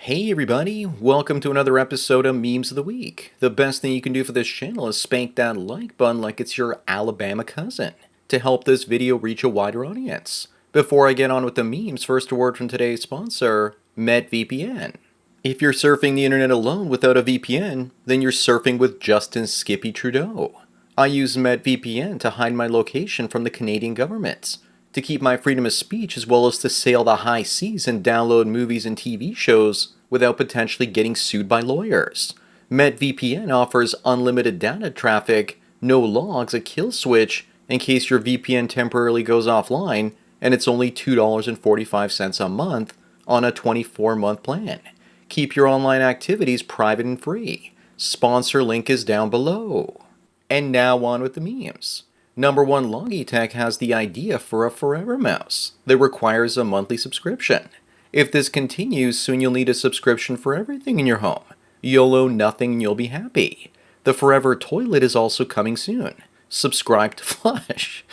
Hey everybody, welcome to another episode of Memes of the Week. The best thing you can do for this channel is spank that like button like it's your Alabama cousin to help this video reach a wider audience. Before I get on with the memes, first a word from today's sponsor, MetVPN. If you're surfing the internet alone without a VPN, then you're surfing with Justin Skippy Trudeau. I use MetVPN to hide my location from the Canadian government, to keep my freedom of speech as well as to sail the high seas and download movies and TV shows without potentially getting sued by lawyers. MetVPN offers unlimited data traffic, no logs, a kill switch in case your VPN temporarily goes offline, and it's only $2.45 a month on a 24-month plan. Keep your online activities private and free. Sponsor link is down below. And now on with the memes. Number 1, Logitech has the idea for a forever mouse that requires a monthly subscription. If this continues, soon you'll need a subscription for everything in your home. You'll own nothing and you'll be happy. The forever toilet is also coming soon. Subscribe to Flush.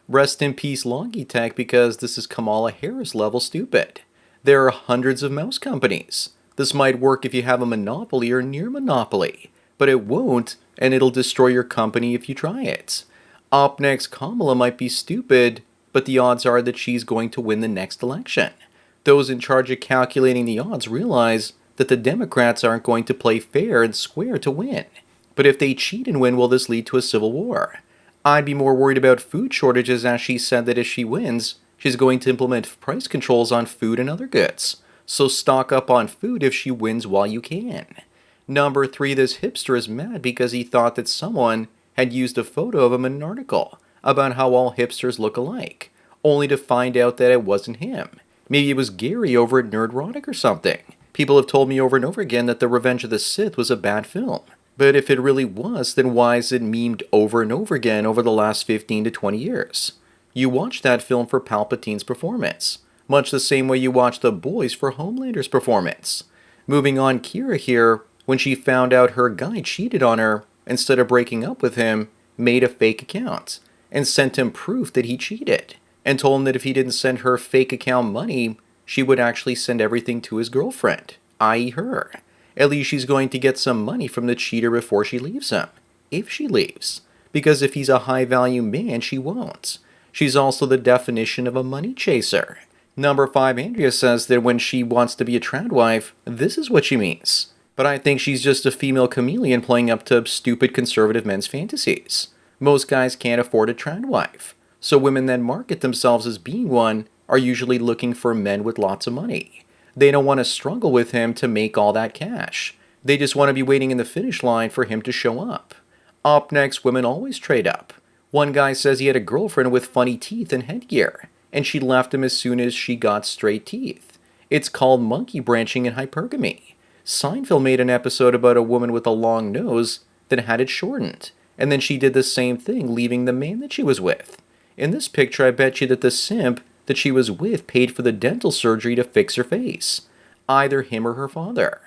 Rest in peace Logitech, because this is Kamala Harris level stupid. There are hundreds of mouse companies. This might work if you have a monopoly or near monopoly, but it won't, and it'll destroy your company if you try it. Up next, Kamala might be stupid, but the odds are that she's going to win the next election. Those in charge of calculating the odds realize that the Democrats aren't going to play fair and square to win. But if they cheat and win, will this lead to a civil war? I'd be more worried about food shortages, as she said that if she wins, she's going to implement price controls on food and other goods. So stock up on food if she wins while you can. Number 3, this hipster is mad because he thought that someone had used a photo of him in an article about how all hipsters look alike, only to find out that it wasn't him. Maybe it was Gary over at Nerdrotic or something. People have told me over and over again that The Revenge of the Sith was a bad film. But if it really was, then why is it memed over and over again over the last 15 to 20 years? You watched that film for Palpatine's performance, much the same way you watched The Boys for Homelander's performance. Moving on, Kira here, when she found out her guy cheated on her, instead of breaking up with him, made a fake account and sent him proof that he cheated, and told him that if he didn't send her fake account money, she would actually send everything to his girlfriend, i.e. her. At least she's going to get some money from the cheater before she leaves him, if she leaves, because if he's a high-value man, she won't. She's also the definition of a money chaser. Number 5, Andrea says that when she wants to be a trad wife, this is what she means. But I think she's just a female chameleon playing up to stupid conservative men's fantasies. Most guys can't afford a trad wife, so women that market themselves as being one are usually looking for men with lots of money. They don't want to struggle with him to make all that cash. They just want to be waiting in the finish line for him to show up. Up next, women always trade up. One guy says he had a girlfriend with funny teeth and headgear, and she left him as soon as she got straight teeth. It's called monkey branching and hypergamy. Seinfeld made an episode about a woman with a long nose that had it shortened, and then she did the same thing, leaving the man that she was with. In this picture, I bet you that the simp that she was with paid for the dental surgery to fix her face. Either him or her father.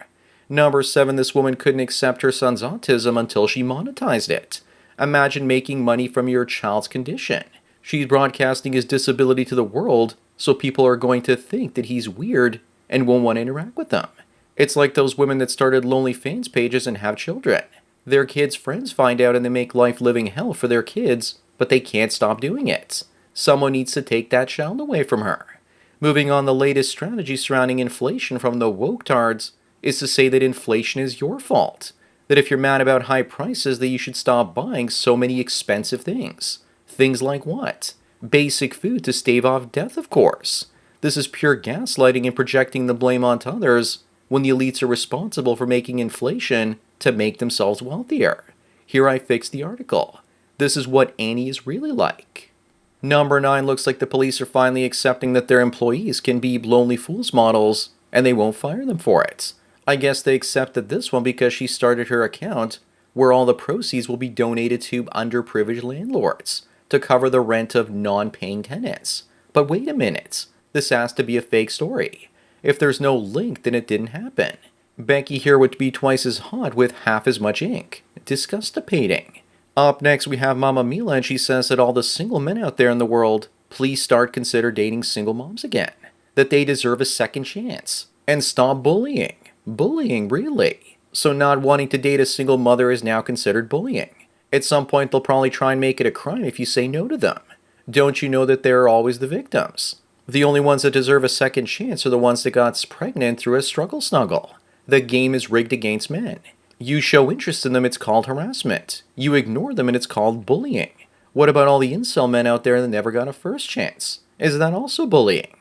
Number 7, this woman couldn't accept her son's autism until she monetized it. Imagine making money from your child's condition. She's broadcasting his disability to the world, so people are going to think that he's weird and won't want to interact with them. It's like those women that started Lonely Fans pages and have children. Their kids' friends find out and they make life living hell for their kids, but they can't stop doing it. Someone needs to take that child away from her. Moving on, the latest strategy surrounding inflation from the woke-tards is to say that inflation is your fault. That if you're mad about high prices, that you should stop buying so many expensive things. Things like what? Basic food to stave off death, of course. This is pure gaslighting and projecting the blame onto others, when the elites are responsible for making inflation to make themselves wealthier. Here I fixed the article. This is what Annie is really like. Number 9, looks like the police are finally accepting that their employees can be lonely fools models, and they won't fire them for it. I guess they accepted this one because she started her account where all the proceeds will be donated to underprivileged landlords to cover the rent of non-paying tenants. But wait a minute, this has to be a fake story. If there's no link, then it didn't happen. Becky here would be twice as hot with half as much ink. Disgustipating. Up next, we have Mama Mila, and she says that all the single men out there in the world, please consider dating single moms again. That they deserve a second chance. And stop bullying. Bullying, really? So not wanting to date a single mother is now considered bullying. At some point, they'll probably try and make it a crime if you say no to them. Don't you know that they're always the victims? The only ones that deserve a second chance are the ones that got pregnant through a struggle snuggle. The game is rigged against men. You show interest in them, it's called harassment. You ignore them, and it's called bullying. What about all the incel men out there that never got a first chance? Is that also bullying?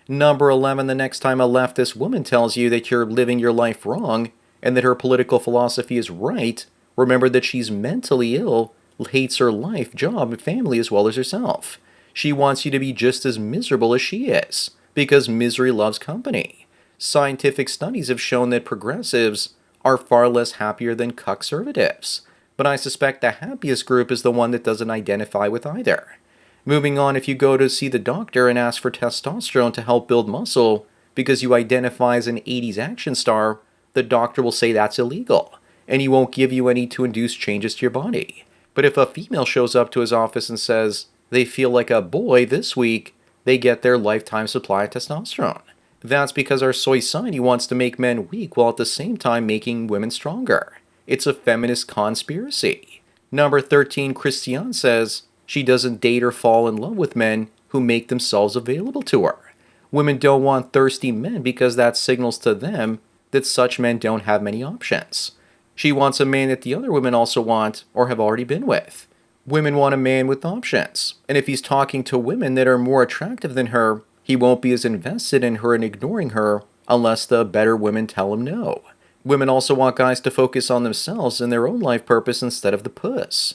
Number 11, the next time a leftist woman tells you that you're living your life wrong and that her political philosophy is right, remember that she's mentally ill, hates her life, job, and family as well as herself. She wants you to be just as miserable as she is, because misery loves company. Scientific studies have shown that progressives are far less happier than conservatives, but I suspect the happiest group is the one that doesn't identify with either. Moving on, if you go to see the doctor and ask for testosterone to help build muscle because you identify as an 80s action star, the doctor will say that's illegal, and he won't give you any to induce changes to your body. But if a female shows up to his office and says they feel like a boy this week, they get their lifetime supply of testosterone. That's because our society wants to make men weak while at the same time making women stronger. It's a feminist conspiracy. Number 13, Christiane says she doesn't date or fall in love with men who make themselves available to her. Women don't want thirsty men because that signals to them that such men don't have many options. She wants a man that the other women also want or have already been with. Women want a man with options, and if he's talking to women that are more attractive than her, he won't be as invested in her and ignoring her unless the better women tell him no. Women also want guys to focus on themselves and their own life purpose instead of the puss.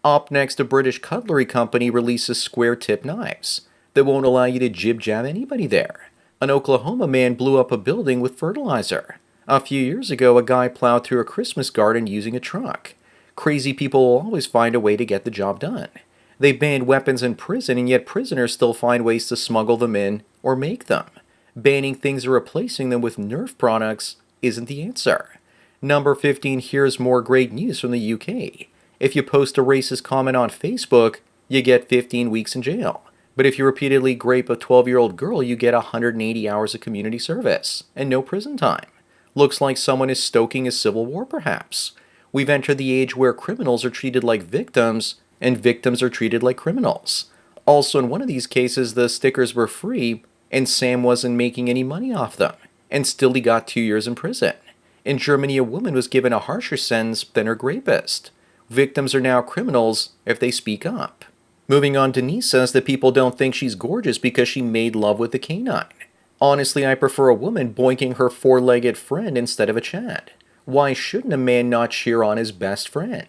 Up next, a British cutlery company releases square tip knives that won't allow you to jib-jab anybody there. An Oklahoma man blew up a building with fertilizer. A few years ago, a guy plowed through a Christmas garden using a truck. Crazy people will always find a way to get the job done. They banned weapons in prison, and yet prisoners still find ways to smuggle them in or make them. Banning things or replacing them with Nerf products isn't the answer. Number 15, here's more great news from the UK. If you post a racist comment on Facebook, you get 15 weeks in jail. But if you repeatedly grape a 12-year-old girl, you get 180 hours of community service and no prison time. Looks like someone is stoking a civil war, perhaps. We've entered the age where criminals are treated like victims and victims are treated like criminals. Also, in one of these cases, the stickers were free and Sam wasn't making any money off them, and still he got 2 years in prison. In Germany, a woman was given a harsher sentence than her rapist. Victims are now criminals if they speak up. Moving on, Denise says that people don't think she's gorgeous because she made love with a canine. Honestly, I prefer a woman boinking her four-legged friend instead of a Chad. Why shouldn't a man not cheer on his best friend?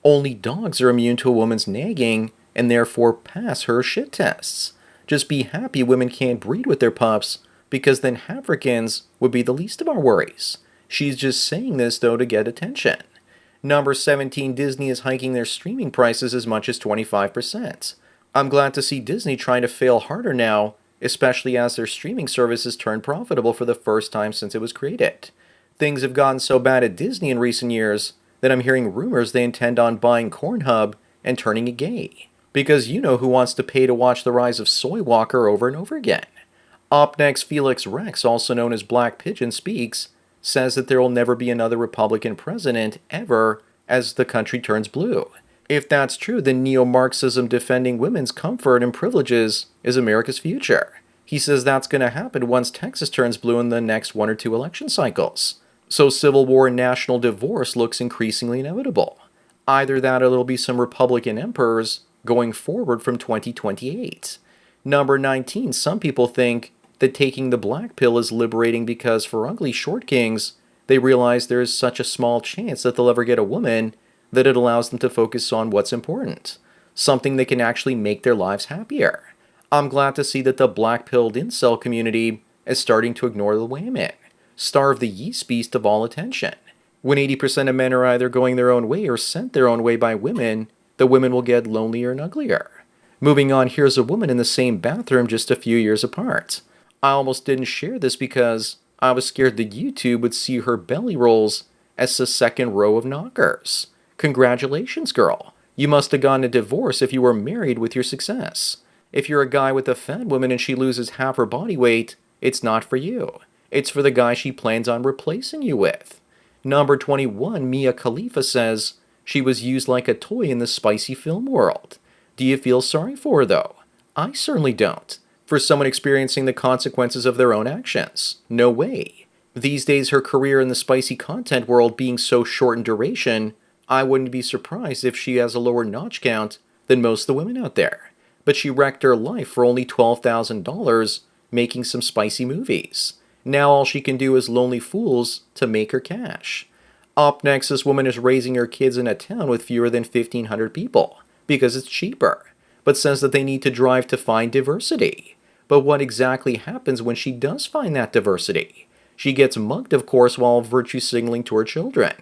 Only dogs are immune to a woman's nagging and therefore pass her shit tests. Just be happy women can't breed with their pups, because then Africans would be the least of our worries. She's just saying this, though, to get attention. Number 17, Disney is hiking their streaming prices as much as 25%. I'm glad to see Disney trying to fail harder now, especially as their streaming services turned profitable for the first time since it was created. Things have gotten so bad at Disney in recent years that I'm hearing rumors they intend on buying Pornhub and turning it gay. Because you know who wants to pay to watch the rise of Soy Walker over and over again. Up next, Felix Rex, also known as Black Pigeon, speaks, says that there will never be another Republican president ever as the country turns blue. If that's true, then neo-Marxism defending women's comfort and privileges is America's future. He says that's going to happen once Texas turns blue in the next 1 or 2 election cycles. So civil war and national divorce looks increasingly inevitable. Either that or there'll be some Republican emperors going forward from 2028. Number 19, some people think that taking the black pill is liberating because for ugly short kings, they realize there is such a small chance that they'll ever get a woman that it allows them to focus on what's important, something that can actually make their lives happier. I'm glad to see that the black-pilled incel community is starting to ignore the women, starve the yeast beast of all attention. When 80% of men are either going their own way or sent their own way by women, the women will get lonelier and uglier. Moving on, here's a woman in the same bathroom just a few years apart. I almost didn't share this because I was scared that YouTube would see her belly rolls as the second row of knockers. Congratulations, girl. You must have gotten a divorce if you were married with your success. If you're a guy with a fat woman and she loses half her body weight, it's not for you. It's for the guy she plans on replacing you with. Number 21, Mia Khalifa says she was used like a toy in the spicy film world. Do you feel sorry for her, though? I certainly don't. For someone experiencing the consequences of their own actions. No way. These days, her career in the spicy content world being so short in duration, I wouldn't be surprised if she has a lower notch count than most of the women out there. But she wrecked her life for only $12,000 making some spicy movies. Now all she can do is lonely fools to make her cash. Up next, this woman is raising her kids in a town with fewer than 1,500 people because it's cheaper, but says that they need to drive to find diversity. But what exactly happens when she does find that diversity? She gets mugged, of course, while virtue signaling to her children.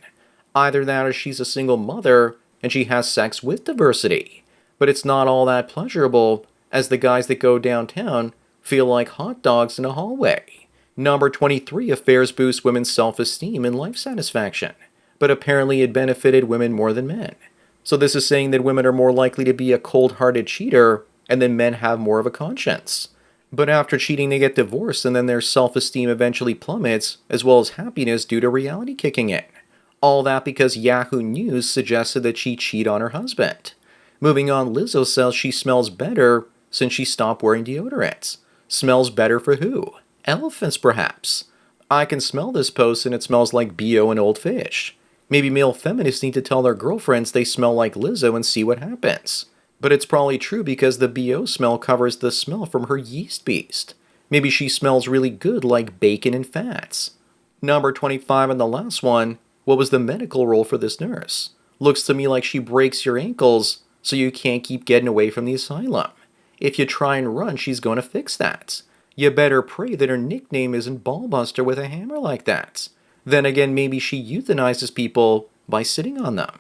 Either that or she's a single mother and she has sex with diversity. But it's not all that pleasurable, as the guys that go downtown feel like hot dogs in a hallway. Number 23, affairs boost women's self-esteem and life satisfaction, but apparently it benefited women more than men. So this is saying that women are more likely to be a cold-hearted cheater, and then men have more of a conscience. But after cheating, they get divorced, and then their self-esteem eventually plummets, as well as happiness due to reality kicking in. All that because Yahoo News suggested that she cheat on her husband. Moving on, Lizzo says she smells better since she stopped wearing deodorants. Smells better for who? Elephants, perhaps. I can smell this post and it smells like BO and old fish. Maybe male feminists need to tell their girlfriends they smell like Lizzo and see what happens. But it's probably true because the BO smell covers the smell from her yeast beast. Maybe she smells really good like bacon and fats. Number 25 and the last one, what was the medical role for this nurse? Looks to me like she breaks your ankles so you can't keep getting away from the asylum. If you try and run, she's going to fix that. You better pray that her nickname isn't Ballbuster with a hammer like that. Then again, maybe she euthanizes people by sitting on them.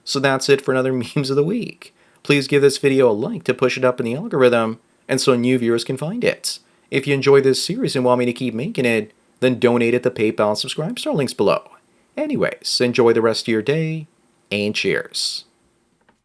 So that's it for another Memes of the Week. Please give this video a like to push it up in the algorithm, and so new viewers can find it. If you enjoyed this series and want me to keep making it, then donate at the PayPal and Subscribe Star links below. Anyways, enjoy the rest of your day, and cheers.